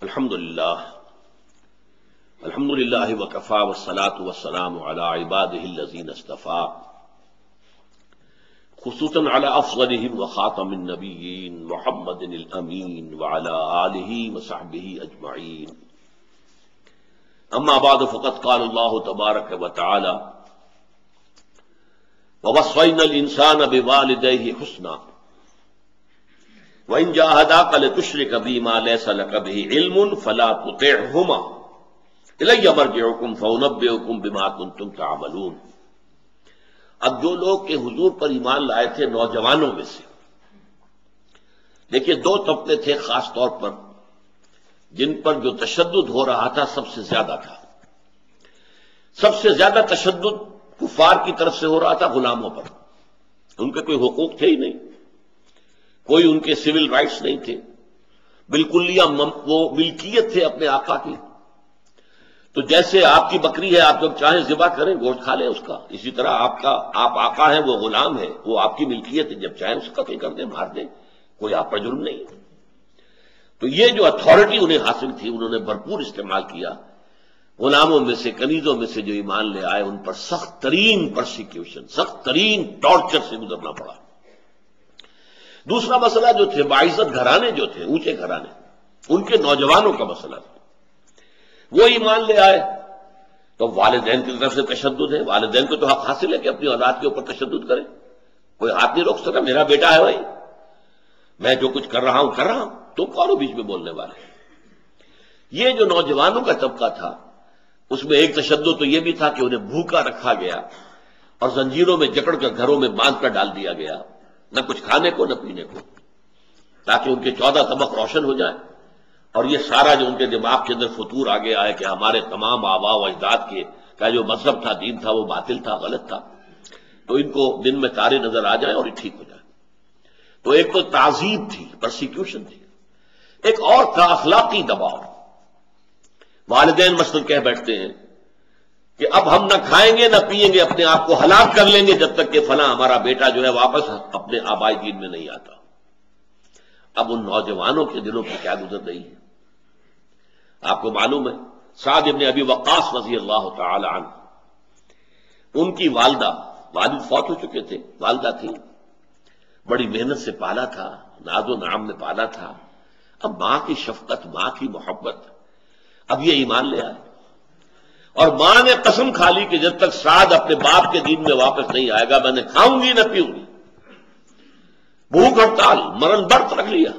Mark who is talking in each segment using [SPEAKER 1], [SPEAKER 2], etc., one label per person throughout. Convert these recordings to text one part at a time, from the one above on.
[SPEAKER 1] الحمدللہ وکفی والصلاة والسلام علی عبادہ الذین اصطفی خصوصاً علی افضلہم وخاتم النبیین محمد الامین وعلی آلہ وصحبہ اجمعین اما بعد فقد قال اللہ تبارک وتعالی ووصینا الانسان بوالدیہ حسنا وَإِن جَاهَدَاكَ لِتُشْرِكَ بِي مَا لَيْسَ لَكَ بِهِ عِلْمٌ فَلَا تُطِعْهُمَا إِلَيَّ مَرْجِعُكُمْ فَأُنَبِّئُكُمْ بِمَا كُنتُمْ تَعْمَلُونَ۔ اب جو لوگ کہ حضور پر ایمان لائے تھے نوجوانوں میں سے، دیکھیے دو طبقے تھے خاص طور پر جن پر جو تشدد ہو رہا تھا سب سے زیادہ تھا۔ سب سے زیادہ تشدد کفار کی طرف سے ہو رہا تھا غلاموں پر، ان کے کوئی حقوق تھے ہی نہیں، کوئی ان کے سول رائٹس نہیں تھے، بالکل وہ ملکیت تھے اپنے آقا کی۔ تو جیسے آپ کی بکری ہے، آپ جب چاہیں ذبح کریں گوشت کھا لیں اس کا، اسی طرح آپ آقا ہیں، وہ غلام ہے، وہ آپ کی ملکیت ہے، جب چاہیں اس کا قتل کر دیں، مار دیں، کوئی آپ پر جرم نہیں۔ تو یہ جو اتھارٹی انہیں حاصل تھی انہوں نے بھرپور استعمال کیا۔ غلاموں میں سے، کنیزوں میں سے جو ایمان لے آئے ان پر سخت ترین پرسیکیوشن، سخت ترین ٹارچر سے گزرنا پڑا۔ دوسرا مسئلہ جو تھے باعزت گھرانے جو تھے، اونچے گھرانے، ان کے نوجوانوں کا مسئلہ تھا۔ وہ ایمان لے آئے تو والدین کی طرف سے تشدد ہے، والدین کو تو حق حاصل ہے کہ اپنی اولاد کے اوپر تشدد کرے، کوئی ہاتھ نہیں روک سکتا، میرا بیٹا ہے بھائی، میں جو کچھ کر رہا ہوں، تم کون ہو بیچ میں بولنے والے۔ یہ جو نوجوانوں کا طبقہ تھا اس میں ایک تشدد تو یہ بھی تھا کہ انہیں بھوکا رکھا گیا اور زنجیروں میں جکڑ کر گھروں میں باندھ کر ڈال دیا گیا، نہ کچھ کھانے کو نہ پینے کو، تاکہ ان کے 14 طبق روشن ہو جائیں اور یہ سارا جو ان کے دماغ کے اندر فطور آگے آئے کہ ہمارے تمام آباء و اجداد کا جو مذہب تھا، دین تھا، وہ باطل تھا، غلط تھا، تو ان کو دن میں تارے نظر آ جائیں اور یہ ٹھیک ہو جائے۔ تو ایک تو تعذیب تھی، پرسیکیوشن تھی، ایک اور تھا اخلاقی دباؤ۔ والدین مثلاً کہہ بیٹھتے ہیں کہ اب ہم نہ کھائیں گے نہ پیئیں گے، اپنے آپ کو ہلاک کر لیں گے جب تک کہ فلاں ہمارا بیٹا جو ہے واپس اپنے آبائی دین میں نہیں آتا۔ اب ان نوجوانوں کے دلوں پر کیا گزر رہی ہے آپ کو معلوم ہے۔ سعد بن ابی وقاص رضی اللہ تعالی عنہ، ان کی والد فوت ہو چکے تھے، والدہ تھی، بڑی محنت سے پالا تھا، ناز و نعم میں پالا تھا۔ اب ماں کی شفقت، ماں کی محبت، اب یہ ایمان لے آئے اور ماں نے قسم کھا لی کہ جب تک سعد اپنے باپ کے دین میں واپس نہیں آئے گا میں نے کھاؤں گی نہ پیوں گی، بھوک ہڑتال، مرن برت رکھ لیا۔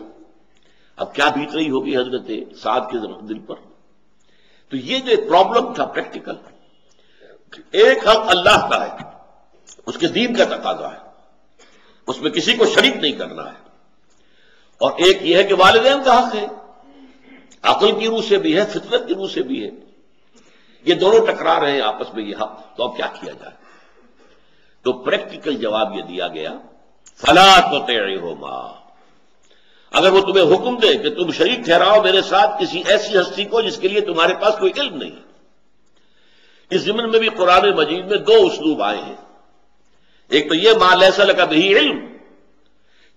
[SPEAKER 1] اب کیا بیت رہی ہوگی حضرت سعد کے دل پر۔ تو یہ جو ایک پرابلم تھا پریکٹیکل، ایک حق اللہ کا ہے، اس کے دین کا تقاضا ہے، اس میں کسی کو شریک نہیں کرنا ہے، اور ایک یہ ہے کہ والدین کا حق ہے، عقل کی روح سے بھی ہے، فطرت کی روح سے بھی ہے، یہ دونوں ٹکرا رہے ہیں آپس میں یہ حق، تو اب کیا کیا جائے؟ تو پریکٹیکل جواب یہ دیا گیا فلا تطعهما، اگر وہ تمہیں حکم دے کہ تم شریک ٹھہراؤ میرے ساتھ کسی ایسی ہستی کو جس کے لیے تمہارے پاس کوئی علم نہیں۔ اس ضمن میں بھی قرآن مجید میں دو اسلوب آئے ہیں، ایک تو یہ ما لیس لک بہ علم،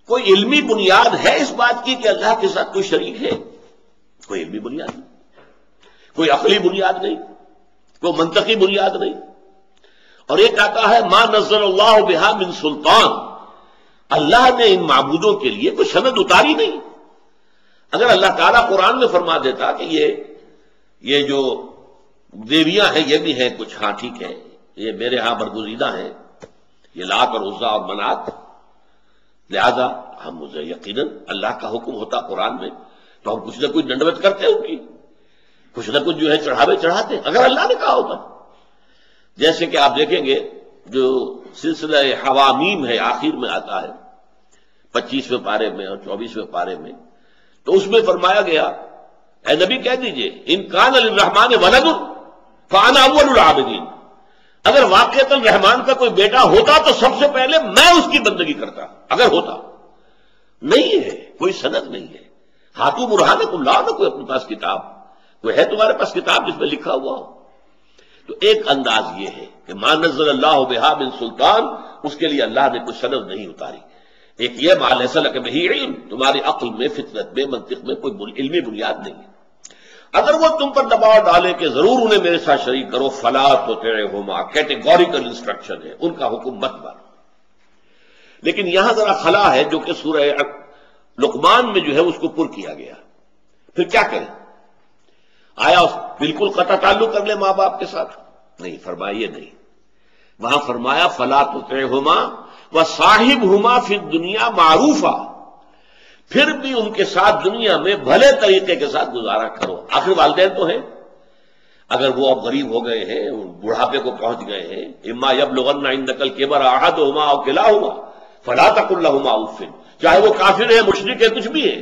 [SPEAKER 1] کوئی علمی بنیاد ہے اس بات کی کہ اللہ کے ساتھ کوئی شریک ہے، کوئی علمی بنیاد نہیں، کوئی عقلی بنیاد نہیں، کوئی منطقی بنیاد نہیں۔ اور ایک آتا ہے ما نزل اللہ بہا من سلطان، اللہ نے ان معبودوں کے لیے کوئی سند اتاری نہیں۔ اگر اللہ تعالیٰ قرآن میں فرما دیتا کہ یہ جو دیویاں ہیں یہ بھی ہیں کچھ، ہاں ٹھیک ہے، یہ میرے ہاں برگزیدہ ہیں، یہ لات اور عزا اور منات، لہذا ہم مجھے یقیناً اللہ کا حکم ہوتا قرآن میں تو ہم کچھ نہ کچھ ڈنڈوت کرتے ان کی، کچھ نہ کچھ جو ہے چڑھاوے چڑھاتے، اگر اللہ نے کہا ہوتا۔ جیسے کہ آپ دیکھیں گے جو سلسلہ حوامیم ہے آخر میں آتا ہے 25ویں پارے میں اور 24ویں پارے میں، تو اس میں فرمایا گیا اے نبی کہہ دیجئے ان کان للرحمن ولد فانا اول العابدین، اگر واقعتاً رحمان کا کوئی بیٹا ہوتا تو سب سے پہلے میں اس کی بندگی کرتا، اگر ہوتا۔ نہیں ہے، کوئی سند نہیں ہے، ہاتھوں برہانکم، لاؤ نا کوئی اپنے پاس کتاب، کوئی ہے تمہارے پاس کتاب جس میں لکھا ہوا ہو۔ تو ایک انداز یہ ہے کہ ما نزل اللہ بہا من سلطان، اس کے لیے اللہ نے کوئی سند نہیں اتاری۔ ایک یہ ما لیس لک بہ علم، تمہاری عقل میں، فطرت میں، منطق میں کوئی علمی بنیاد نہیں ہے۔ اگر وہ تم پر دباؤ ڈالے کہ ضرور انہیں میرے ساتھ شریک کرو، فلا تطعہما، کیٹیگوریکل انسٹرکشن ہے، ان کا حکم مت مانو۔ لیکن یہاں ذرا خلا ہے جو کہ سورہ لقمان میں جو ہے اس کو پر کیا گیا۔ پھر کیا کریں؟ آیا بالکل قطع تعلق کر لے ماں باپ کے ساتھ؟ نہیں، فرمائیے نہیں، وہاں فرمایا فلا تطعہما وصاحبہما فی الدنیا معروفا، پھر بھی ان کے ساتھ دنیا میں بھلے طریقے کے ساتھ گزارا کرو۔ آخر والدین تو ہیں، اگر وہ اب غریب ہو گئے ہیں، بڑھاپے کو پہنچ گئے ہیں، اما یبلغن عندک الکبر احدہما او کلاہما فلا تقل لہما اف، چاہے وہ کافر ہیں، مشرک ہیں، کچھ بھی ہیں،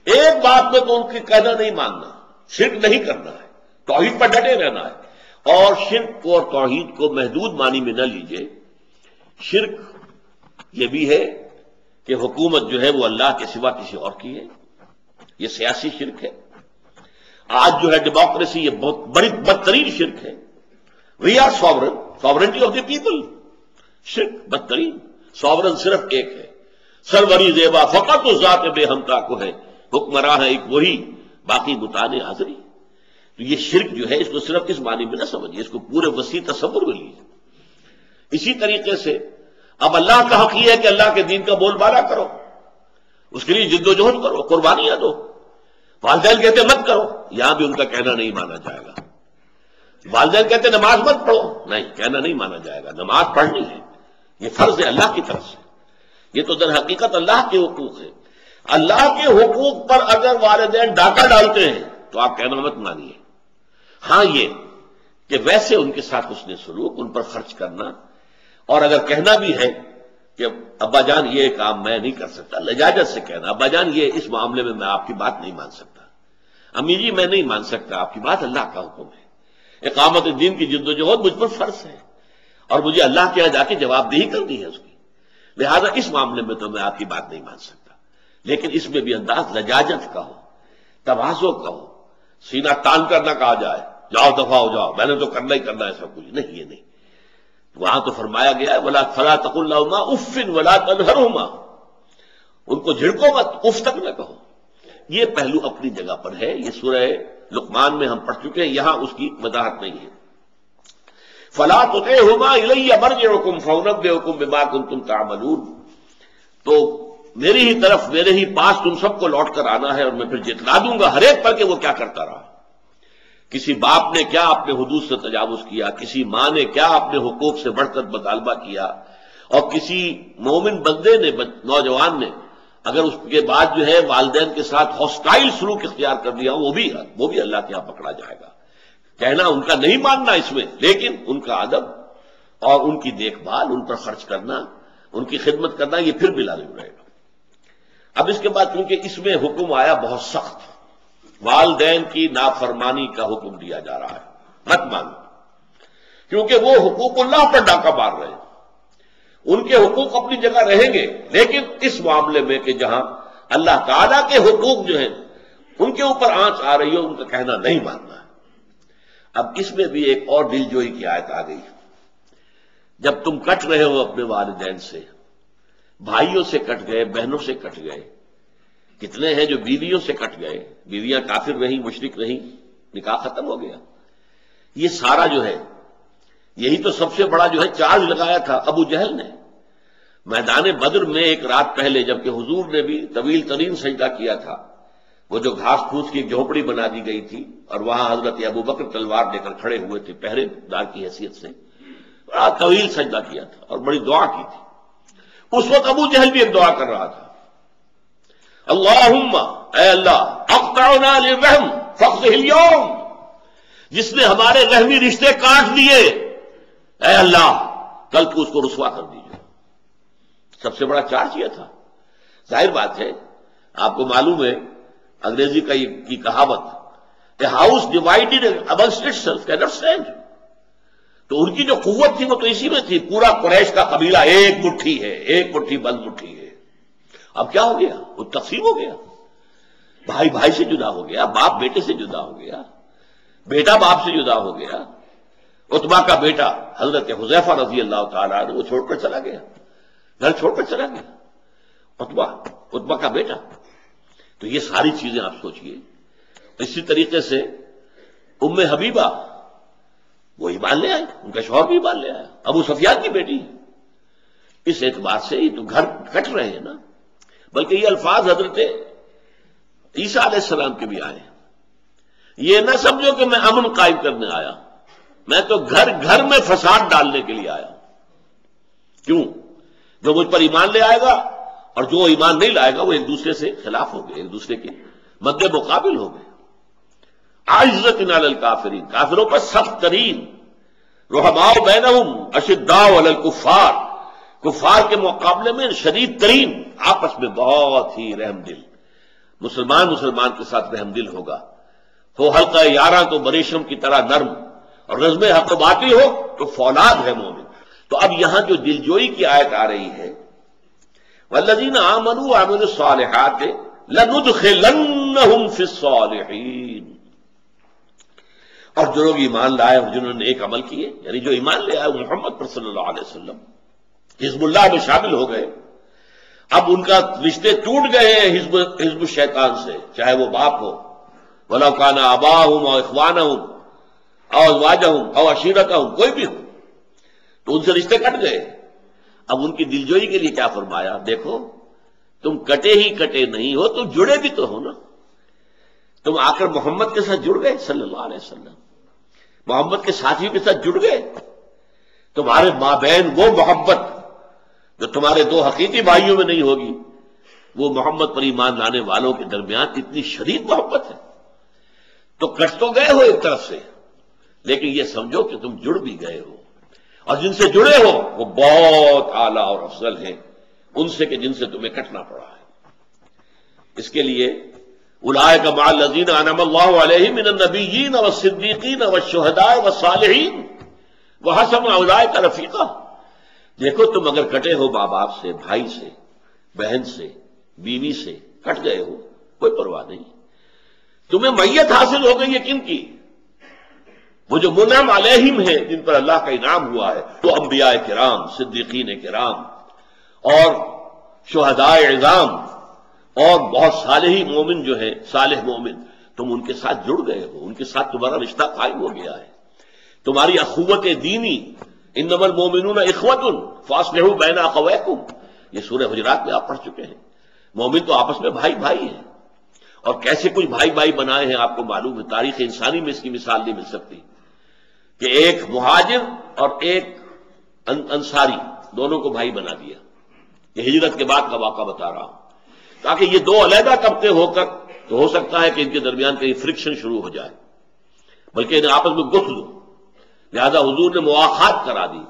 [SPEAKER 1] ایک بات میں تو ان کی کہنا نہیں ماننا، شرک نہیں کرنا ہے، توحید پر ڈٹے رہنا ہے۔ اور شرک کو اور توحید کو محدود معنی میں نہ لیجئے۔ شرک یہ بھی ہے کہ حکومت جو ہے وہ اللہ کے سوا کسی اور کی ہے، یہ سیاسی شرک ہے۔ آج جو ہے ڈیموکریسی، یہ بہت بڑی بدترین شرک ہے۔ We are sovereign, sovereignty of the people, شرک بدترین۔ ساورن صرف ایک ہے، سروری زیبا فقط اس ذات بے ہمتا کو ہے، حکمراں ہے ایک وہی، باقی بتانے حاضری۔ تو یہ شرک جو ہے اس کو صرف اس معنی میں نہ سمجھیے، اس کو پورے وسیع تصور میں لیجیے۔ اسی طریقے سے اب اللہ کا حق یہ ہے کہ اللہ کے دین کا بول بالا کرو، اس کے لیے جد و جہد کرو، قربانیاں دو۔ والدین کہتے مت کرو، یہاں بھی ان کا کہنا نہیں مانا جائے گا۔ والدین کہتے نماز مت پڑھو، نہیں، کہنا نہیں مانا جائے گا، نماز پڑھنی ہے، یہ فرض ہے اللہ کی طرف سے۔ یہ تو در حقیقت اللہ کے حقوق ہے۔ اللہ کے حقوق پر اگر والدین ڈاکہ ڈالتے ہیں تو آپ کہنا مت مانیے۔ ہاں یہ کہ ویسے ان کے ساتھ حسن سلوک، ان پر خرچ کرنا، اور اگر کہنا بھی ہے کہ ابا جان یہ کام میں نہیں کر سکتا، لجاجت سے کہنا، ابا جان یہ اس معاملے میں میں آپ کی بات نہیں مان سکتا، امی جی میں نہیں مان سکتا آپ کی بات، اللہ کا حکم ہے، اقامت دین کی جد و جہد مجھ پر فرض ہے، اور مجھے اللہ کے یہاں جا کے جواب دہی کرنی ہے اس کی، لہذا اس معاملے میں تو میں آپ کی بات نہیں مان سکتا۔ لیکن اس میں بھی انداز لجاجت کا ہو، تواضع کا ہو، سینہ تان کر نہ کہا جائے جاؤ دفعہ ہو جاؤ، میں نے تو کرنا ہی کرنا ہے سب کچھ، نہیں، یہ نہیں۔ وہاں تو فرمایا گیا ہے ولا فلا تقل لهما اف ولا تنهرهما، ان کو جھڑکو مت، اف تک نہ کہو۔ یہ پہلو اپنی جگہ پر ہے، یہ سورہ لقمان میں ہم پڑھ چکے ہیں، یہاں اس کی وضاحت نہیں ہے۔ فلا تطعهما الی مرجعکم فانبئکم بما کنتم تعملون، تو میری ہی طرف، میرے ہی پاس تم سب کو لوٹ کر آنا ہے، اور میں پھر جتلا دوں گا ہر ایک پر کہ وہ کیا کرتا رہا۔ کسی باپ نے کیا اپنے حدود سے تجاوز کیا، کسی ماں نے کیا اپنے حقوق سے بڑھ کر مطالبہ کیا، اور کسی مومن بندے نے، نوجوان نے اگر اس کے بعد جو ہے والدین کے ساتھ ہاسٹائل سلوک اختیار کر دیا، وہ بھی اللہ کے یہاں پکڑا جائے گا۔ کہنا ان کا نہیں ماننا اس میں، لیکن ان کا ادب اور ان کی دیکھ بھال، ان پر خرچ کرنا، ان کی خدمت کرنا، یہ پھر بھی لازم رہے گا۔ اب اس کے بعد چونکہ اس میں حکم آیا بہت سخت، والدین کی نافرمانی کا حکم دیا جا رہا ہے، مت مانو، کیونکہ وہ حقوق اللہ پر ڈاکہ مار رہے ہیں۔ ان کے حقوق اپنی جگہ رہیں گے، لیکن اس معاملے میں کہ جہاں اللہ تعالیٰ کے حقوق جو ہیں ان کے اوپر آنچ آ رہی ہو، ان کا کہنا نہیں ماننا ہے۔ اب اس میں بھی ایک اور دل جوئی کی آیت آ گئی، جب تم کٹ رہے ہو اپنے والدین سے، بھائیوں سے کٹ گئے، بہنوں سے کٹ گئے، کتنے ہیں جو بیویوں سے کٹ گئے، بیویاں کافر رہیں، مشرک رہیں، نکاح ختم ہو گیا۔ یہ سارا جو ہے، یہی تو سب سے بڑا جو ہے چارج لگایا تھا ابو جہل نے میدان بدر میں ایک رات پہلے، جبکہ حضور نے بھی طویل ترین سجدہ کیا تھا، وہ جو گھاس پھوس کی جھونپڑی بنا دی گئی تھی، اور وہاں حضرت ابو بکر تلوار لے کر کھڑے ہوئے تھے پہرے دار کی حیثیت سے، بڑا طویل سجدہ کیا تھا اور بڑی دعا کی تھی۔ اس وقت ابو جہل بھی ایک دعا کر رہا تھا، اللہم، اے اللہ، اقطعنا للرحم فاقضہ اليوم، جس نے ہمارے رحمی رشتے کاٹ دیے، اے اللہ کل تو اس کو رسوا کر دیجیے۔ سب سے بڑا چارج یہ تھا۔ ظاہر بات ہے، آپ کو معلوم ہے انگریزی کی کہاوت، a house divided amongst itself can't stand, تو ان کی جو قوت تھی وہ تو اسی میں تھی، پورا قریش کا قبیلہ ایک مٹھی ہے، ایک مٹھی بند مٹھی ہے۔ اب کیا ہو گیا؟ وہ تقسیم ہو گیا، بھائی بھائی سے جدا ہو گیا، باپ بیٹے سے جدا ہو گیا، بیٹا باپ سے جدا ہو گیا۔ عتبہ کا بیٹا حضرت حذیفہ رضی اللہ تعالیٰ عنہ وہ چھوڑ کر چلا گیا، گھر چھوڑ کر چلا گیا عتبہ کا بیٹا۔ تو یہ ساری چیزیں آپ سوچئے، اسی طریقے سے ام حبیبہ وہ ایمان لے آئے، ان کا شوہر بھی ایمان لے آیا، ابو سفیان کی بیٹی۔ اس اعتبار سے ہی تو گھر کٹ رہے ہیں نا۔ بلکہ یہ الفاظ حضرت عیسیٰ علیہ السلام کے بھی آئے، یہ نہ سمجھو کہ میں امن قائم کرنے آیا، میں تو گھر گھر میں فساد ڈالنے کے لیے آیا۔ کیوں؟ جو مجھ پر ایمان لے آئے گا اور جو ایمان نہیں لائے گا وہ ایک دوسرے سے خلاف ہو گئے، ایک دوسرے کے مد مقابل ہو گئے۔ عزت علی الکافرین، کافروں پر سخت ترین، رحماء بینہم اشداء علی الکفار، کفار کے مقابلے میں شدید ترین، آپس میں بہت ہی رحم دل۔ مسلمان کے ساتھ رحم دل ہوگا، وہ حلقہ یاراں تو بریشم کی طرح نرم، اور رزم حق و باطل ہو تو فولاد ہے مومن۔ تو اب یہاں جو دلجوئی کی آیت آ رہی ہے، والذین آمنوا وعملوا الصالحات لندخلنہم فی الصالحین، اور جو لوگ ایمان لائے اور جنہوں نے ایک عمل کیے، یعنی جو ایمان لے آئے محمد پر صلی اللہ علیہ وسلم، حزب اللہ میں شامل ہو گئے، اب ان کا رشتے ٹوٹ گئے ہیں حزب الشیطان سے، چاہے وہ باپ ہو، وَلَوْ كَانَ آبَاؤُهُمْ أَوْ إِخْوَانَهُمْ أَوْ أَزْوَاجَهُمْ أَوْ عَشِيرَتَهُمْ، کوئی بھی ہو، تو ان سے رشتے کٹ گئے۔ اب ان کی دلجوئی کے لیے کیا فرمایا؟ دیکھو تم کٹے ہی کٹے نہیں ہو، تم جڑے بھی تو ہو نا، تم آ کر محمد کے ساتھ جڑ گئے صلی اللہ علیہ وسلم، محمد کے ساتھیوں کے ساتھ جڑ گئے، تمہارے مابین وہ محبت جو تمہارے دو حقیقی بھائیوں میں نہیں ہوگی، وہ محمد پر ایمان لانے والوں کے درمیان اتنی شدید محبت ہے۔ تو کٹ تو گئے ہو ایک طرف سے، لیکن یہ سمجھو کہ تم جڑ بھی گئے ہو، اور جن سے جڑے ہو وہ بہت اعلیٰ اور افضل ہیں ان سے کہ جن سے تمہیں کٹنا پڑا ہے۔ اس کے لیے اولئک مع الذین انعم اللہ علیہم من النبیین والصدیقین والشہداء والصالحین وحسن اولئک رفیقا۔ دیکھو تم اگر کٹے ہو ماں باپ سے، بھائی سے، بہن سے، بیوی سے کٹ گئے ہو، کوئی پرواہ نہیں، تمہیں میت حاصل ہو گئی ہے کن کی؟ وہ جو منعم علیہم ہیں، جن پر اللہ کا انعام ہوا ہے، تو انبیاء کرام، صدیقین کرام اور شہداء عظام اور بہت صالحی مومن جو ہے، صالح مومن، تم ان کے ساتھ جڑ گئے ہو، ان کے ساتھ تمہارا رشتہ قائم ہو گیا ہے، تمہاری اخوت دینی، انما المؤمنون اخوۃ فاصلحوا بین اخویکم، یہ سورہ حجرات میں آپ پڑھ چکے ہیں۔ مومن تو آپس میں بھائی بھائی ہیں، اور کیسے کچھ بھائی بھائی بنائے ہیں آپ کو معلوم ہے، تاریخ انسانی میں اس کی مثال نہیں مل سکتی کہ ایک مہاجر اور ایک انصاری دونوں کو بھائی بنا دیا۔ یہ ہجرت کے بعد کا واقعہ بتا رہا ہوں، تاکہ یہ دو علیحدہ طبقے ہو کر تو ہو سکتا ہے کہ ان کے درمیان کہیں فرکشن شروع ہو جائے، بلکہ انہیں آپس میں گفت دو، لہذا حضور نے مواخات کرا دی،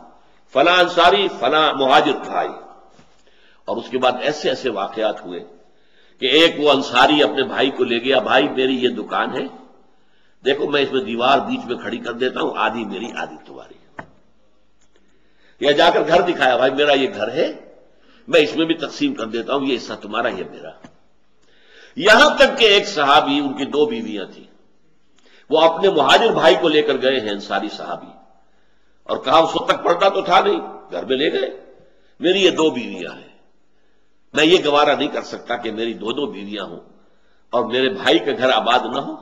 [SPEAKER 1] فلاں انصاری فلاں مہاجر بھائی۔ اور اس کے بعد ایسے ایسے واقعات ہوئے کہ ایک وہ انصاری اپنے بھائی کو لے گیا، بھائی میری یہ دکان ہے، دیکھو میں اس میں دیوار بیچ میں کھڑی کر دیتا ہوں، آدھی میری آدھی تمہاری۔ یا جا کر گھر دکھایا، بھائی میرا یہ گھر ہے، میں اس میں بھی تقسیم کر دیتا ہوں، یہ حصہ تمہارا یہ میرا۔ یہاں تک کہ ایک صحابی، ان کی دو بیویاں تھیں، وہ اپنے مہاجر بھائی کو لے کر گئے ہیں انصاری صحابی، اور کہا اس وقت تک پڑتا تو تھا نہیں، گھر میں لے گئے، میری یہ دو بیویاں ہیں، میں یہ گوارا نہیں کر سکتا کہ میری دو دو بیویاں ہوں اور میرے بھائی کا گھر آباد نہ ہو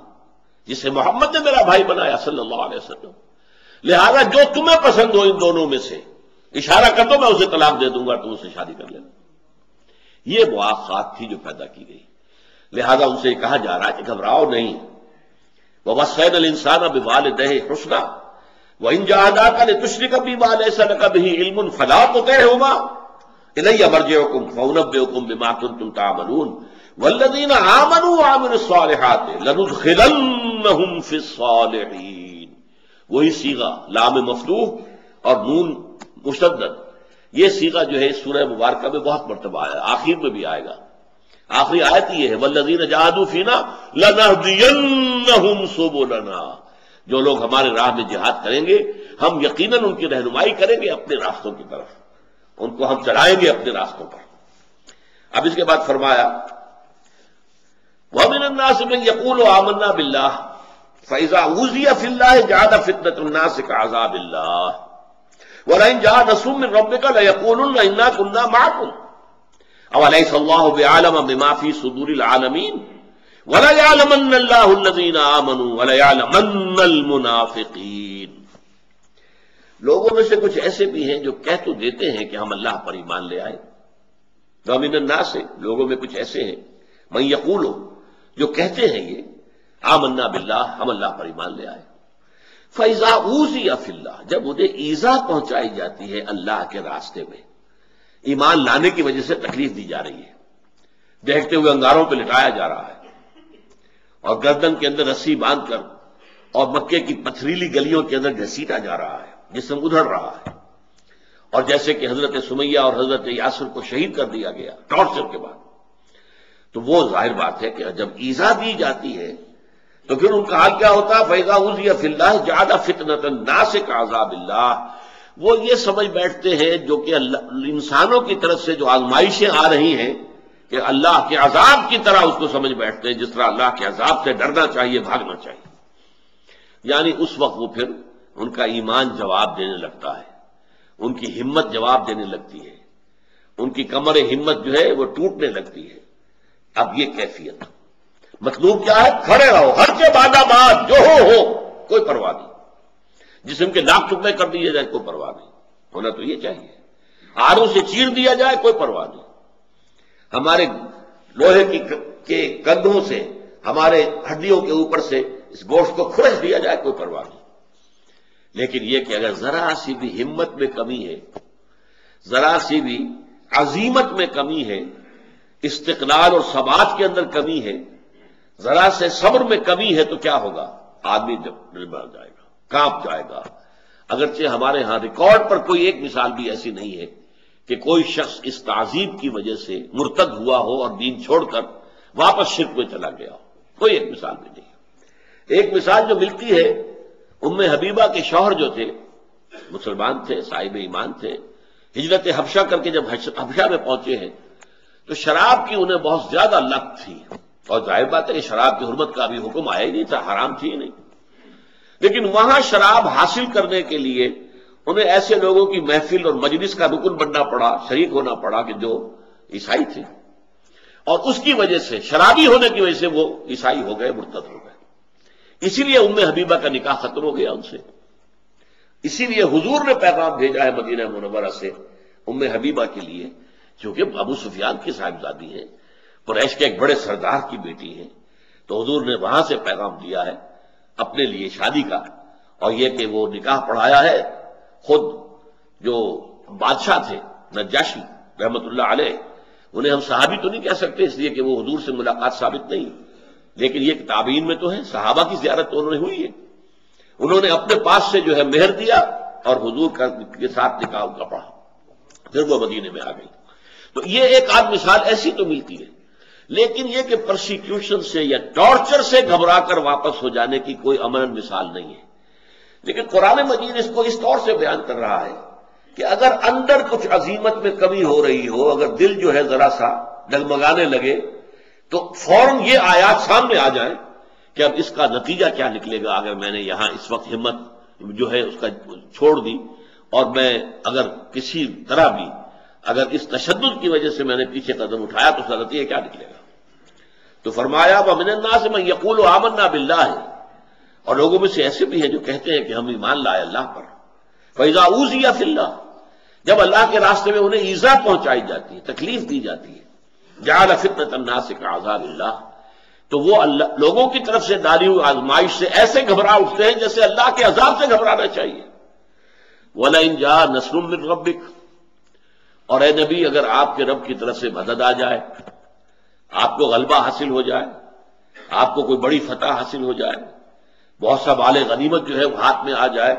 [SPEAKER 1] جسے محمد نے میرا بھائی بنایا صلی اللہ علیہ وسلم، لہذا جو تمہیں پسند ہو ان دونوں میں سے اشارہ کر دو، میں اسے طلاق دے دوں گا، تم اسے شادی کر لینا۔ یہ مواخات تھی جو پیدا کی گئی، لہذا ان سے کہا جا رہا ہے کہ گھبراؤ نہیں، وَوَصَّيْنَا الْإِنسَانَ بِوَالِدَيْهِ حُسْنًا وَإِنْ جَاهَدَاكَ لِتُشْرِكَ بِي مَا لَيْسَ لَكَ بِهِ عِلْمٌ فَلَا تُطِعْهُمَا إِلَيَّ مَرْجِعُكُمْ فَأُنَبِّئُكُم بِمَا كُنتُمْ تَعْمَلُونَ وَالَّذِينَ آمَنُوا وَعَمِلُوا الصَّالِحَاتِ لَنُدْخِلَنَّهُمْ فِي الصَّالِحِينَ۔ وہی صیغہ لام مفتوح اور نون مشدد، یہ صیغہ جو ہے اس سورہ مبارکہ میں بہت مرتبہ آیا، آخر میں بھی آئے گا، آخری آیت یہ ہے وَالَّذِينَ جَاهَدُوا فِينَا لَنَهْدِيَنَّهُمْ سُبُلَنَا، جو لوگ ہمارے راہ میں جہاد کریں گے ہم یقیناً ان کی رہنمائی کریں گے اپنے راستوں کی طرف، ان کو ہم چلائیں گے اپنے راستوں پر۔ اب اس کے بعد فرمایا وَمِنَ النَّاسِ مَن يَقُولُ آمَنَّا بِاللَّهِ فَإِذَا أُوذِيَ فِي اللَّهِ جَعَلَ فِتْنَةَ النَّاسِ كَعَذَابِ اللَّهِ وَلَئِن جَاءَ نَصْرٌ مِّن رَّبِّكَ لَيَقُولُنَّ إِنَّا كُنَّا مَعَكُمْ أَوَلَيْسَ اللَّهُ بِأَعْلَمَ بِمَا فِي صُدُورِ الْعَالَمِينَ وَلَيَعْلَمَنَّ اللَّهُ الَّذِينَ آمَنُوا وَلَيَعْلَمَنَّ الْمُنَافِقِينَ۔ لوگوں میں سے کچھ ایسے بھی ہیں جو کہہ تو دیتے ہیں کہ ہم اللہ پر ایمان لے آئے، وَمِنَ النَّاسِ لوگوں میں کچھ ایسے ہیں مَن یقول جو کہتے ہیں یہ آمنا باللہ ہم اللہ پر ایمان لے آئے، فَإِذَا أُوذِيَ فِي اللَّهِ جب انہیں ایذا پہنچائی جاتی ہے اللہ کے راستے میں، ایمان لانے کی وجہ سے تکلیف دی جا رہی ہے، دیکھتے ہوئے انگاروں پہ لٹایا جا رہا ہے اور گردن کے اندر رسی باندھ کر اور مکے کی پتھریلی گلیوں کے اندر گھسیٹا جا رہا ہے، جسم ادھڑ رہا ہے، اور جیسے کہ حضرت سمیہ اور حضرت یاسر کو شہید کر دیا گیا ٹارچر کے بعد، تو وہ ظاہر بات ہے کہ جب ایذا دی جاتی ہے تو پھر ان کا حال کیا ہوتا ہے؟ فَإِذَا أُوذِيَ فِي اللَّهِ جَعَلَ فِتْنَةَ النَّاسِ كَعَذَابِ اللَّهِ وہ یہ سمجھ بیٹھتے ہیں جو کہ انسانوں کی طرف سے جو آزمائشیں آ رہی ہیں کہ اللہ کے عذاب کی طرح اس کو سمجھ بیٹھتے ہیں، جس طرح اللہ کے عذاب سے ڈرنا چاہیے، بھاگنا چاہیے۔ یعنی اس وقت وہ پھر ان کا ایمان جواب دینے لگتا ہے، ان کی ہمت جواب دینے لگتی ہے، ان کی کمر ہمت جو ہے وہ ٹوٹنے لگتی ہے۔ اب یہ کیفیت مطلوب کیا ہے؟ کھڑے رہو، ہر کے بعد آباد جو ہو کوئی پرواہ نہیں، جسم کے لاکھ ٹکڑے کر دیے جائے کوئی پرواہ نہیں، ہونا تو یہ چاہیے، آروں سے چیر دیا جائے کوئی پرواہ نہیں، ہمارے لوہے کے کندھوں سے ہمارے ہڈیوں کے اوپر سے اس گوشت کو کھرچ دیا جائے کوئی پرواہ نہیں۔ لیکن یہ کہ اگر ذرا سی بھی ہمت میں کمی ہے، ذرا سی بھی عزیمت میں کمی ہے، استقلال اور ثبات کے اندر کمی ہے، ذرا سے صبر میں کمی ہے، تو کیا ہوگا؟ آدمی ڈر جائے گا، کانپ جائے گا۔ اگرچہ ہمارے ہاں ریکارڈ پر کوئی ایک مثال بھی ایسی نہیں ہے کہ کوئی شخص اس تعذیب کی وجہ سے مرتد ہوا ہو اور دین چھوڑ کر واپس شرک میں چلا گیا ہو، کوئی ایک مثال بھی نہیں ہے۔ ایک مثال جو ملتی ہے، ام حبیبہ کے شوہر جو تھے مسلمان تھے، صاحب ایمان تھے، ہجرت حبشہ کر کے جب حبشہ میں پہنچے ہیں تو شراب کی انہیں بہت زیادہ لت تھی، اور ظاہر بات ہے کہ شراب کی حرمت کا بھی حکم آیا ہی نہیں تھا، حرام تھی ہی نہیں، لیکن وہاں شراب حاصل کرنے کے لیے انہیں ایسے لوگوں کی محفل اور مجلس کا رکن بننا پڑا، شریک ہونا پڑا کہ جو عیسائی تھے، اور اس کی وجہ سے شرابی ہونے کی وجہ سے وہ عیسائی ہو گئے، مرتد ہو گئے۔ اسی لیے ام حبیبہ کا نکاح ختم ہو گیا ان سے، اسی لیے حضور نے پیغام بھیجا ہے مدینہ منورہ سے ام حبیبہ کے لیے، چونکہ ابو سفیان کی صاحبزادی ہیں، قریش کے ایک بڑے سردار کی بیٹی ہیں، تو حضور نے وہاں سے پیغام دیا ہے اپنے لیے شادی کا، اور یہ کہ وہ نکاح پڑھایا ہے خود جو بادشاہ تھے نجاشی رحمت اللہ علیہ، انہیں ہم صحابی تو نہیں کہہ سکتے اس لیے کہ وہ حضور سے ملاقات ثابت نہیں، لیکن یہ تابعین میں تو ہے، صحابہ کی زیارت تو انہوں نے ہوئی ہے، انہوں نے اپنے پاس سے جو ہے مہر دیا اور حضور کے ساتھ نکاح کا پڑھا، پھر وہ مدینے میں آ گئی۔ تو یہ ایک آدھ مثال ایسی تو ملتی ہے، لیکن یہ کہ پرسیکیوشن سے یا ٹارچر سے گھبرا کر واپس ہو جانے کی کوئی عملاً مثال نہیں ہے۔ لیکن قرآن مجید اس کو اس طور سے بیان کر رہا ہے کہ اگر اندر کچھ عزیمت میں کمی ہو رہی ہو، اگر دل جو ہے ذرا سا ڈگمگانے لگے، تو فوراً یہ آیات سامنے آ جائیں کہ اب اس کا نتیجہ کیا نکلے گا اگر میں نے یہاں اس وقت ہمت جو ہے اس کا چھوڑ دی، اور میں اگر کسی طرح بھی اگر اس تشدد کی وجہ سے میں نے پیچھے قدم اٹھایا تو اس کا نتیجہ کیا نکلے گا؟ تو فرمایا وَمِنَ النَّاسِ مَن يَقُولُ آمَنَّا بِاللَّهِ اور لوگوں میں سے ایسے بھی ہیں جو کہتے ہیں کہ ہم ایمان لائے اللہ پر، فَإِذَا أُوذِيَ فِي اللَّهِ جب اللہ کے راستے میں انہیں ایذا پہنچائی جاتی ہے، تکلیف دی جاتی ہے، جعل فتنة الناس كعذاب اللہ تو وہ اللہ لوگوں کی طرف سے ڈالی ہوئی آزمائش سے ایسے گھبرا اٹھتے ہیں جیسے اللہ کے عذاب سے گھبرانا چاہیے۔ وَلَئِن جَاءَ نَصْرٌ مِّن رَّبِّكَ اور اے نبی اگر آپ کے رب کی طرف سے مدد آ جائے، آپ کو غلبہ حاصل ہو جائے، آپ کو کوئی بڑی فتح حاصل ہو جائے، بہت سا مال غنیمت جو ہے وہ ہاتھ میں آ جائے،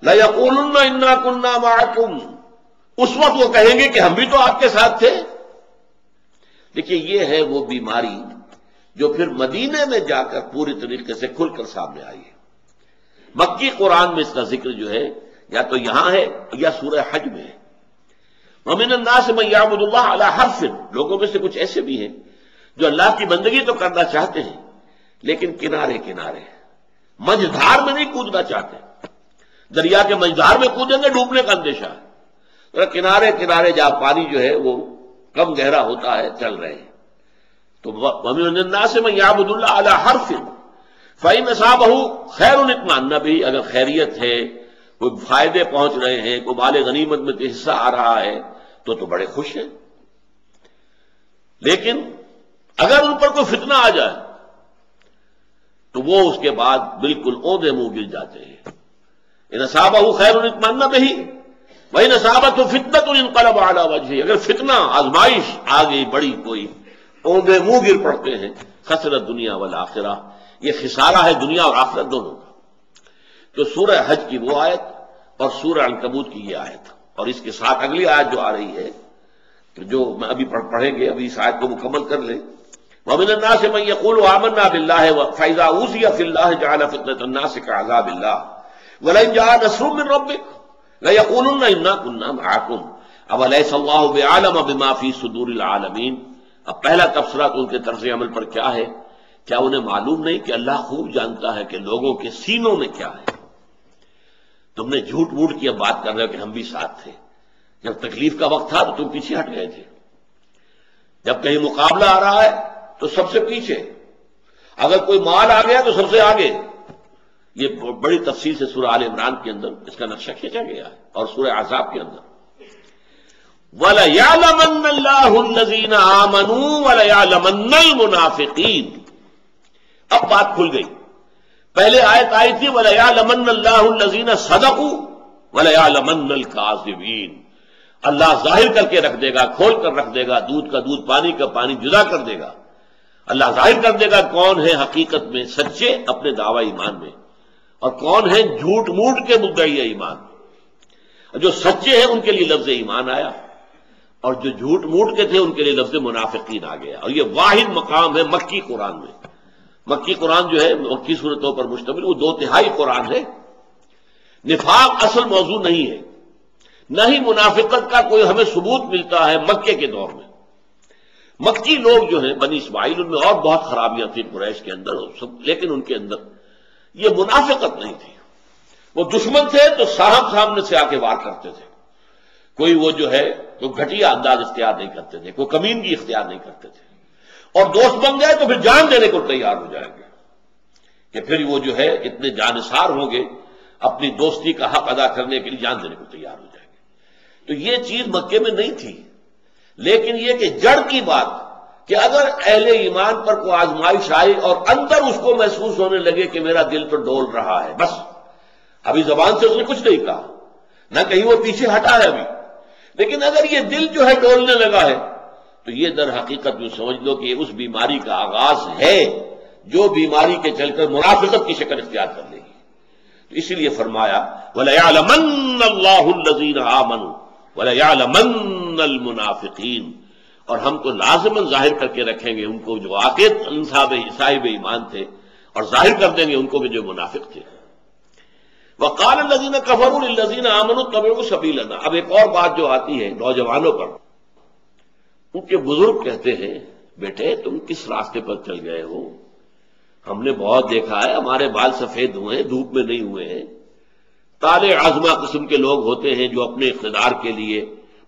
[SPEAKER 1] لَيَقُولُنَّ إِنَّا كُنَّا مَعَكُمْ اس وقت وہ کہیں گے کہ ہم بھی تو آپ کے ساتھ تھے۔ دیکھیے یہ ہے وہ بیماری جو پھر مدینے میں جا کر پوری طریقے سے کھل کر سامنے آئی ہے۔ مکی قرآن میں اس کا ذکر جو ہے یا تو یہاں ہے یا سورہ حج میں ہے۔ وَمِنَ النَّاسِ مَن يَعْبُدُ اللَّهَ عَلَىٰ حَرْفٍ لوگوں میں سے کچھ ایسے بھی ہیں جو اللہ کی بندگی تو کرنا چاہتے ہیں لیکن کنارے کنارے مجھدھار میں نہیں کودنا چاہتے، دریا کے مجھدھار میں کودیں گے ڈوبنے کا اندیشہ ہے، کنارے کنارے جہاں پانی جو ہے وہ کم گہرا ہوتا ہے چل رہے ہیں۔ تو وَمِنَ النَّاسِ مَن يَعْبُدُ اللَّهَ عَلَى حَرْفٍ فَإِنْ أَصَابَهُ خَيْرٌ اطْمَأَنَّ بِهِ، اگر خیریت ہے، کوئی فائدے پہنچ رہے ہیں، کوئی مال غنیمت میں حصہ آ رہا ہے تو بڑے خوش ہیں. لیکن اگر ان پر کوئی فتنہ آ جائے تو وہ اس کے بعد بالکل اوندے منہ گر جاتے ہیں. ان اصابہ خیر اطمأن بہ وان اصابتہ فتنۃ انقلب علی وجہہ، اگر فتنہ آزمائش آ گئی بڑی کوئی، اوندے منہ گر پڑتے ہیں. خسرت دنیا والآخرہ، یہ خسارہ ہے دنیا اور آخرت دونوں کا. تو سورہ حج کی وہ آیت اور سورہ العنکبوت کی یہ آیت، اور اس کے ساتھ اگلی آیت جو آ رہی ہے جو میں ابھی پڑھیں گے، ابھی اس آیت کو مکمل کر لیں. وَمِنَ النَّاسِ مَن يَقُولُ آمَنَّا بِاللَّهِ فَإِذَا أُوذِيَ فِي اللَّهِ جَعَلَ فِتْنَةَ النَّاسِ كَعَذَابِ اللَّهِ وَلَئِن جَاءَ نَصْرٌ مِّن رَّبِّكَ لَيَقُولُنَّ إِنَّا كُنَّا مَعَكُمْ أَوَلَيْسَ اللَّهُ بِأَعْلَمَ بِمَا فِي صُدُورِ الْعَالَمِينَ. اب پہلا تبصرہ تو ان کے طرز عمل پر کیا ہے؟ کیا انہیں معلوم نہیں کہ اللہ خوب جانتا ہے کہ لوگوں کے سینوں میں کیا ہے؟ تم نے جھوٹ موٹ کی اب بات کر رہے ہو کہ ہم بھی ساتھ تھے. جب تکلیف کا وقت تھا تو تم پیچھے ہٹ گئے تھے. جب کہیں مقابلہ آ رہا ہے تو سب سے پیچھے، اگر کوئی مال آ گیا تو سب سے آگے. یہ بڑی تفصیل سے سورہ آل عمران کے اندر اس کا نقشہ کھینچا گیا ہے، اور سورہ احزاب کے اندر وَلَيَعْلَمَنَّ اللَّهُ الَّذِينَ آمَنُوا وَلَيَعْلَمَنَّ الْمُنَافِقِينَ. اب بات کھل گئی. پہلے آیت آئی تھی وَلَيَعْلَمَنَّ اللَّهُ الَّذِينَ صَدَقُوا وَلَيَعْلَمَنَّ الْكَاذِبِينَ. اللہ ظاہر کر کے رکھ دے گا، کھول کر رکھ دے گا، دودھ کا دودھ پانی کا پانی جدا کر دے گا. اللہ ظاہر کر دے گا کون ہے حقیقت میں سچے اپنے دعوی ایمان میں، اور کون ہیں جھوٹ موٹ کے مدعی ایمان. جو سچے ہیں ان کے لیے لفظ ایمان آیا، اور جو جھوٹ موٹ کے تھے ان کے لیے لفظ منافقین آ گیا. اور یہ واحد مقام ہے مکی قرآن میں. مکی قرآن جو ہے مکی صورتوں پر مشتمل، وہ 2/3 قرآن ہے. نفاق اصل موضوع نہیں ہے، نہ ہی منافقت کا کوئی ہمیں ثبوت ملتا ہے مکے کے دور میں. مکی لوگ جو ہیں بنی اسماعیل، ان میں اور بہت خرابیاں تھیں قریش کے اندر سب، لیکن ان کے اندر یہ منافقت نہیں تھی. وہ دشمن تھے تو سامنے سے آ کے وار کرتے تھے. کوئی وہ جو ہے تو گھٹیا انداز اختیار نہیں کرتے تھے، کوئی کمینگی اختیار نہیں کرتے تھے. اور دوست بن گئے تو پھر جان دینے کو تیار ہو جائیں گے کہ پھر وہ جو ہے اتنے جانثار ہوں گے، اپنی دوستی کا حق ادا کرنے کے لیے جان دینے کو تیار ہو جائیں گے. تو یہ چیز مکے میں نہیں تھی. لیکن یہ کہ جڑ کی بات کہ اگر اہل ایمان پر کوئی آزمائش آئی اور اندر اس کو محسوس ہونے لگے کہ میرا دل تو ڈول رہا ہے، بس ابھی زبان سے اس نے کچھ نہیں کہا، نہ کہیں وہ پیچھے ہٹا ہے ابھی، لیکن اگر یہ دل جو ہے ڈولنے لگا ہے تو یہ در حقیقت میں سمجھ لو کہ یہ اس بیماری کا آغاز ہے جو بیماری کے چل کر منافقت کی شکل اختیار کر لے گی. تو اسی لیے فرمایا وَلَيَعْلَمَنَّ اللَّهُ الَّذِينَ آمَنُوا وَلَيَعْلَمَنَّ الْمُنَافِقِينَ. اور ہم تو لازماً ظاہر کر کے رکھیں گے ان کو جو واقعی صاحب ایمان تھے، اور ظاہر کر دیں گے ان کو بھی جو منافق تھے. وَقَالَ الَّذِينَ كَفَرُوا لِلَّذِينَ آمَنُوا اتَّبِعُوا سَبِيلَنَا. اب ایک اور بات جو آتی ہے نوجوانوں پر، ان کے بزرگ کہتے ہیں بیٹے تم کس راستے پر چل گئے ہو؟ ہم نے بہت دیکھا ہے، ہمارے بال سفید ہوئے ہیں، دھوپ میں نہیں ہوئے ہیں. طالع عزمہ قسم کے لوگ ہوتے ہیں جو اپنے اقتدار کے لیے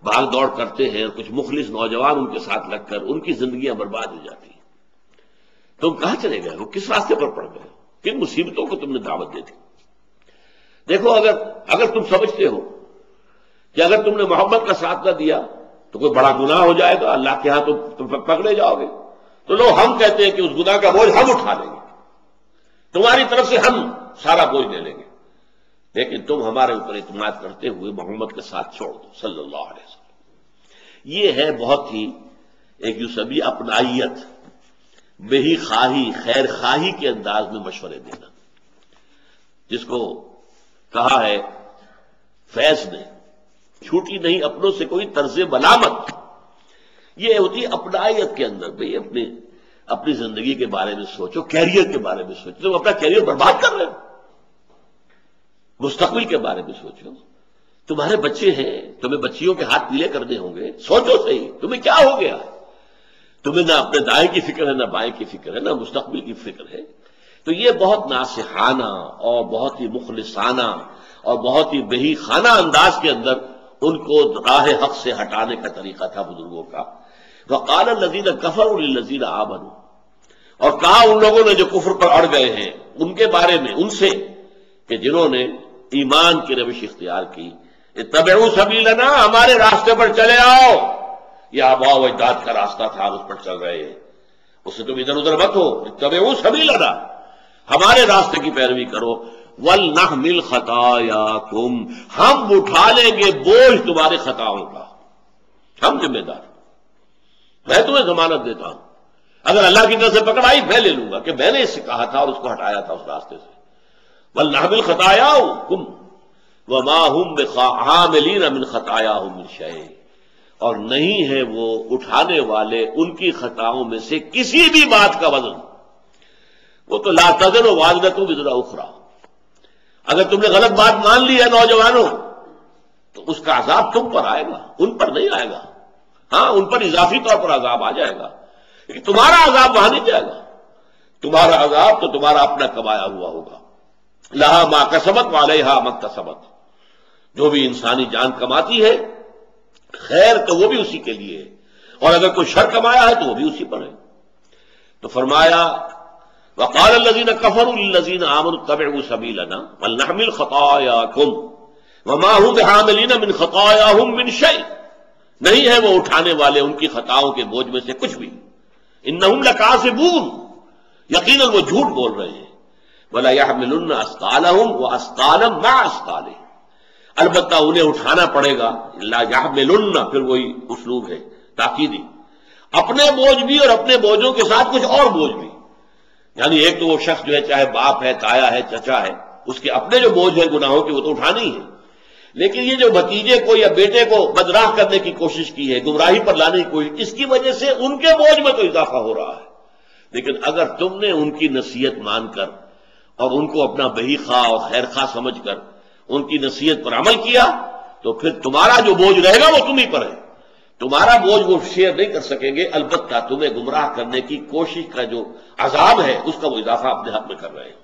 [SPEAKER 1] بھاگ دوڑ کرتے ہیں، اور کچھ مخلص نوجوان ان کے ساتھ لگ کر ان کی زندگیاں برباد ہو جاتی ہیں. تم کہاں چلے گئے ہو؟ کس راستے پر پڑ گئے ہو؟ کن مصیبتوں کو تم نے دعوت دی تھی؟ دیکھو اگر تم سمجھتے ہو کہ اگر تم نے محبت کا ساتھ نہ دیا تو کوئی بڑا گناہ ہو جائے گا اللہ کے ہاں، تو تم پکڑے جاؤ گے، تو لو ہم کہتے ہیں کہ اس گناہ کا بوجھ ہم اٹھا لیں گے، تمہاری طرف سے ہم سارا بوجھ لے لیں گے، لیکن تم ہمارے اوپر اعتماد کرتے ہوئے محمد کے ساتھ چھوڑ دو صلی اللہ علیہ وسلم. یہ ہے بہت ہی ایک یوں سبھی اپنائیت، بہی خواہی، خیر خواہی کے انداز میں مشورے دینا، جس کو کہا ہے فیض نے چھوٹی نہیں اپنوں سے کوئی طرز ملامت. یہ ہوتی اپنائیت کے اندر بھئی اپنی زندگی کے بارے میں سوچو، کیریئر کے بارے میں سوچو. تم اپنا کیریئر برباد کر رہے ہو، مستقبل کے بارے میں سوچو. تمہارے بچے ہیں، تمہیں بچیوں کے ہاتھ پیلے کرنے ہوں گے، سوچو صحیح تمہیں کیا ہو گیا. تمہیں نہ اپنے دائیں کی فکر ہے، نہ بائیں کی فکر ہے، نہ مستقبل کی فکر ہے. تو یہ بہت ناصحانہ اور بہت ہی مخلصانہ اور بہت ہی بہی خانہ انداز کے اندر ان کو راہ حق سے ہٹانے کا طریقہ تھا بزرگوں کا. وقال الذین کفروا للذین آمنوا، اور کہا ان لوگوں نے جو کفر پر اڑ گئے ہیں ان کے بارے میں ان سے کہ جنہوں نے ایمان کی روش اختیار کی، اتبعوا سبیلنا، ہمارے راستے پر چلے آؤ، یہ آباء و اجداد کا راستہ تھا، اس پر چل رہے ہیں، اس سے تم ادھر ادھر مت ہو، اتبعوا سبیلنا، ہمارے راستے کی پیروی کرو، وَلْنَحْمِلْ خَطَايَاكُمْ، ہم اٹھا لیں گے بوجھ تمہارے خطاؤں کا، ہم ذمہ دار، میں تمہیں ضمانت دیتا ہوں، اگر اللہ کی طرف سے پکڑ آئی میں لے لوں گا کہ میں نے اس سے کہا تھا اور اس کو ہٹایا تھا اس راستے سے، وَلْنَحْمِلْ خَطَايَاكُمْ وَمَا هُمْ بِعَامِلِينَ مِنْ خَطَايَاهُمْ مِنْ شَيْءٍ، اور نہیں ہے وہ اٹھانے والے ان کی خطاؤں میں سے کسی بھی بات کا وزن، وہ تو لا تزر وازرۃ وزر اخرى، اگر تم نے غلط بات مان لی ہے نوجوانوں تو اس کا عذاب تم پر آئے گا، ان پر نہیں آئے گا، ہاں ان پر اضافی طور پر عذاب آ جائے گا، لیکن تمہارا عذاب وہاں نہیں جائے گا، تمہارا عذاب تو تمہارا اپنا کمایا ہوا ہوگا، لہا ما کسبت وعلیہا ما اکتسبت، جو بھی انسانی جان کماتی ہے خیر تو وہ بھی اسی کے لیے ہے، اور اگر کوئی شر کمایا ہے تو وہ بھی اسی پر ہے۔ تو فرمایا وقال الذين كفروا للذين آمنوا اتبعوا سبيلنا ولنحمل خطاياكم وما هم بحاملين من خطاياهم من شيء، نہیں ہے وہ اٹھانے والے ان کی خطاؤں کے بوجھ میں سے کچھ بھی، انہم لکاذبون، یقیناً وہ جھوٹ بول رہے ہیں، ولا يحملن اثقالهم واثقالا مع اثقالهم، البتہ انہیں اٹھانا پڑے گا، لا يحملن پھر وہی اسلوب ہے تاکیدی، اپنے بوجھ بھی اور اپنے بوجھوں کے ساتھ کچھ اور بوجھ بھی، یعنی ایک تو وہ شخص جو ہے چاہے باپ ہے، تایا ہے، چچا ہے، اس کے اپنے جو بوجھ ہے گناہوں کی وہ تو اٹھانا ہی ہے، لیکن یہ جو بھتیجے کو یا بیٹے کو بدراہ کرنے کی کوشش کی ہے، گمراہی پر لانے کی کوشش، اس کی وجہ سے ان کے بوجھ میں تو اضافہ ہو رہا ہے، لیکن اگر تم نے ان کی نصیحت مان کر اور ان کو اپنا بہی خواہ اور خیر خواہ سمجھ کر ان کی نصیحت پر عمل کیا تو پھر تمہارا جو بوجھ رہے گا وہ تم ہی پر ہے، تمہارا بوجھ وہ شیئر نہیں کر سکیں گے، البتہ تمہیں گمراہ کرنے کی کوشش کا جو عذاب ہے اس کا وہ اضافہ اپنے حق میں کر رہے ہیں۔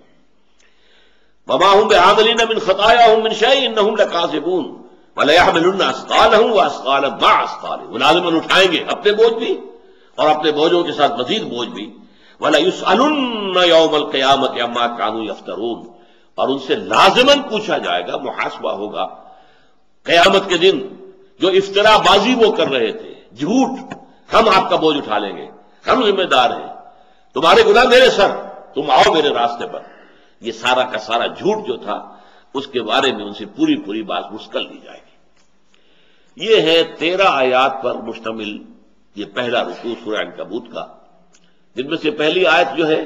[SPEAKER 1] وما هم بعاملين من خطاياهم من شيء انهم لكاذبون وليحملن اثقالهم واثقالا مع اثقالهم، لازماً اٹھائیں گے اپنے بوجھ بھی اور اپنے بوجھوں کے ساتھ مزید بوجھ بھی، وليسألن يوم القيامة عما كانوا يفترون، اور ان سے لازماً پوچھا جائے گا، محاسبہ ہوگا قیامت کے دن جو افترا بازی وہ کر رہے تھے، جھوٹ، ہم آپ کا بوجھ اٹھا لیں گے، ہم ذمہ دار ہیں، تمہارے گناہ میرے سر، تم آؤ میرے راستے پر، یہ سارا کا سارا جھوٹ جو تھا اس کے بارے میں ان سے پوری پوری بات مسکل لی جائے گی۔ یہ ہے 13 آیات پر مشتمل یہ پہلا رکوع سورہ العنکبوت کا، جن میں سے پہلی آیت جو ہے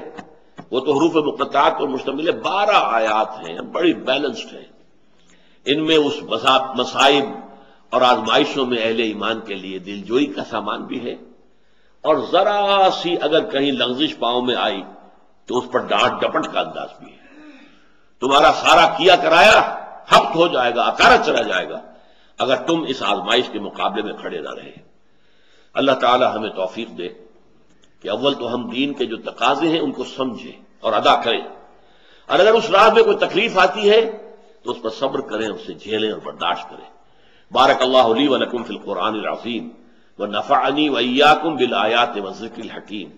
[SPEAKER 1] وہ تو حروف مقطعات پر مشتمل ہے، 12 آیات ہیں، بڑی بیلنسڈ ہیں، ان میں اس مصائب اور آزمائشوں میں اہل ایمان کے لیے دلجوئی کا سامان بھی ہے، اور ذرا سی اگر کہیں لغزش پاؤں میں آئی تو اس پر ڈانٹ ڈپٹ کا انداز بھی ہے، تمہارا سارا کیا کرایا ہفت ہو جائے گا، اکارت چلا جائے گا اگر تم اس آزمائش کے مقابلے میں کھڑے نہ رہے۔ اللہ تعالی ہمیں توفیق دے کہ اول تو ہم دین کے جو تقاضے ہیں ان کو سمجھیں اور ادا کریں، اور اگر اس راہ میں کوئی تکلیف آتی ہے تو اس پر صبر کریں، اسے جھیلیں اور برداشت کریں۔ بارک اللہ لی ولکم فی القرآن العظیم ونفعنی وإیاکم بالآیات والذکر الحکیم۔